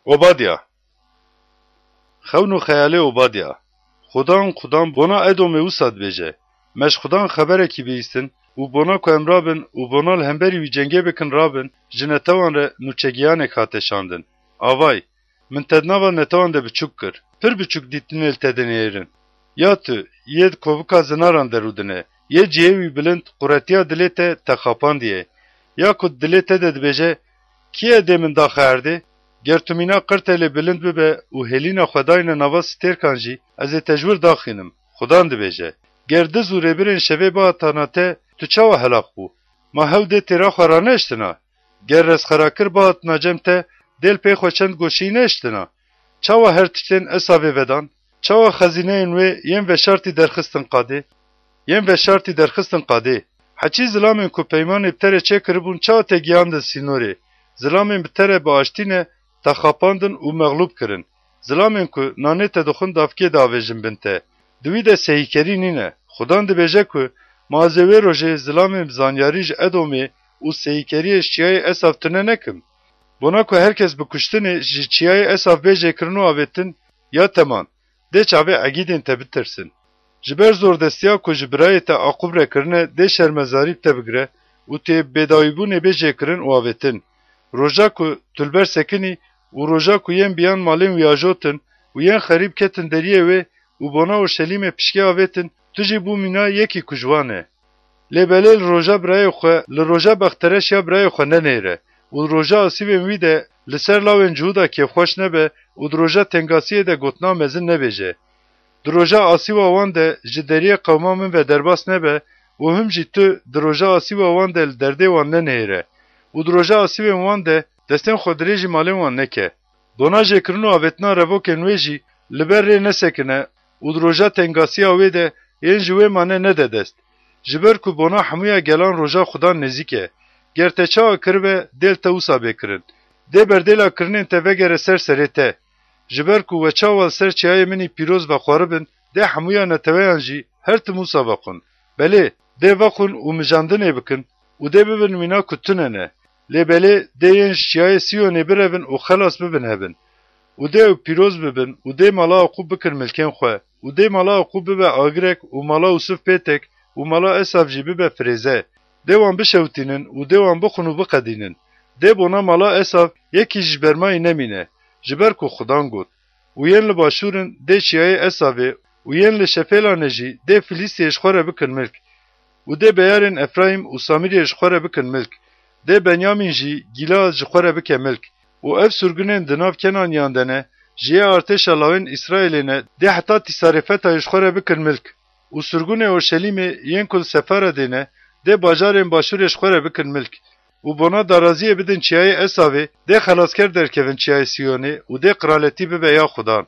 Obadya. Xewn û xeyalê Obadya. Xudan bona Edomê wisa dibêje. Meş xudan xeberekî bihîstin û bona ku em rabin û bona li hemberî wî cengê bikin rabin, ji netewan re nûçegiyanek hate şandin. Avay, min tednava netewan de biçûk kir. Pir biçûk dîtinê li te dinêrin. Ya tu, yê kovika zinaran derûdine, yê ciyê wî bilind quretiya dilê te texapandiye. Ya ku dilê te de dibêje, kî edê min daxe erdê? Ger tu mîna qirtelê bilind bibe û hêlîna xwedayîne nava stêrkan jî, ez ê te ji wir daxînim. Xudan dibêje. Ger diz û rêbirên şevê bihatana te, tu çawa helaq bû? Ma hew dê têra xwe raneştina? Ger rezxerakir bihatina cem te, dêl pê xwe çend goşî neştina? Çawa her tiştên esavê vedan? Çawa xezîneyên wê yên veşartî derxistin qadê? Yên veşartî derxistin qadê? Heçî zilamên ku peymanê bi terê çêkiribûn çawa te giyandin sînorê? Zilamên bi terê biaştîne te xapandin û meğlûb kirin. Zilamên ku nanê te dixwin davkê davêjin bin te. Di wî de sehîkerî nîne. Xudan dibêje ku mazê wê rojê zilamên bi zanyarî ji Edomê û sehîkeriyê ji çiyayê Esav tune nekim. Bona ku herkes bi kuştinê ji çiyayê Esav bêjê kirin û avêtin, ya teman, dê çavê egîdên te bitirsin. Ji ber zordestiya ku ji birayê te aqub re kirine, dê şermezarî te bigire û tê bêdawîbûnê bêjê kirin û avêtin. Roja ku tulber sekinî û roja ku yên biyan malên wî ajotin û yên xerîb ketin deriyê wê û bona Urşelîmê pişkê avêtin, tu jî bû mîna yekî ku ji wan e. Lê belê li roja birayê xwe, li roja bextereşiya birayê xwe nenêre û roja asîvên wî de li ser lawên cihûda kêfxweş nebe û di roja tengasiyê de gotna mezin nebêje. Di roja asîva wan de ji deriyê qewma min ve derbas nebe û him jî tu di roja asîva wan de li derdê wan nenêre û di roja asîvên wan de destên xwe dirêjî malên wan neke. Bona jêkirin û avêtina revokên wê jî li ber rê nesekine û di roja tengasiya wê de yên ji wê mane nede dest. Ji ber ku bona hemûya gelan roja Xudan nêzik e. Ger te çawa kiribe, dêl te wisa bêkirin. Dê berdêla kirinên te vegere ser serê te. Ji ber ku we çawa ser çiyayê minî pîroz ve xwaribin, dê hemûya neteweyan jî her tim wisa vexwin. Belê, dê vexwin û mijandinê bikin û dê bibin mîna ku tune ne. Lê belê dê yên ji çiyayê Sîyonê birevin û xelas bibin hebin. û dê ew pîroz bibin û dê mala Aqub bikin milkên xwe û dê mala Aqub bibe agirek û mala Yusuf pêtek û mala Esav jî bibe firêze. Dê wan bişewtînin û dê wan bixwin û biqedînin. Dê bona mala Esav yekî ji bermayî nemîne, ji ber ku Xudan got. û yên li başûrin dê çiyayê Esavê û yên li şepêlanê jî dê Filîstiyê ji xwe re bikin milk. û dê beyarên Efraîm û Samiriyê ji xwe re bikin milk. Dê Benyamîn jî Gîlead ji xwe re bike milk. û ev sürgûnên di nav Kenaniyan de ne, ji yê artêşa lawên İsraîlê ne, dê heta Tîsarefetayê ji xwe re bikin milk. û sürgûnê Urşelîmê yên ku li Sefaredê ne, dê bajarên başûrê ji xwe re bikin milk. û bona daraziyê bidin çiyayê Esavê, dê xelasker derkevin çiyayê Sîyonê û dê qiraletî bibe ya Xudan.